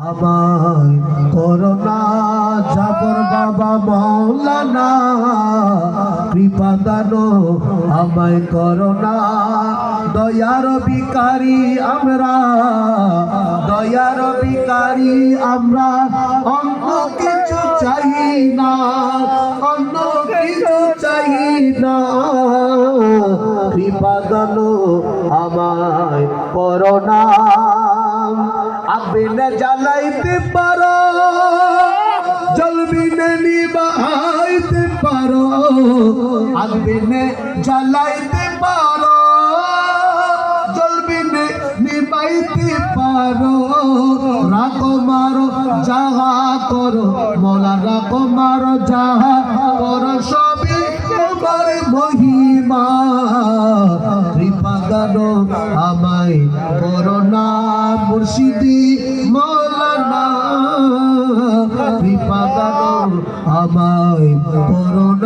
আমায় করোনা জাবর বাবা মৌলানা কৃপা দানো আমায় করোনা দয়ার ভিখারি আমরা দয়ার ভিখারি আমরা অন্য কিছু চাই না অন্য কিছু চাই না কৃপা দানো আমায় করোনা আগুনে জ্বালাইতে পারো জ্বলবিনে নিভাইতে পারো আগুনে জ্বালাইতে পারো জ্বলবিনে নিভাইতে পারো রাখো মারো যাহা করো মোলা রাখো মারো যাহা করো সবই তোমার মহিমা কৃপা দানো আমায় করোনা মুর্শিদি মৌলানা কৃপা দানো আমায় করোনা।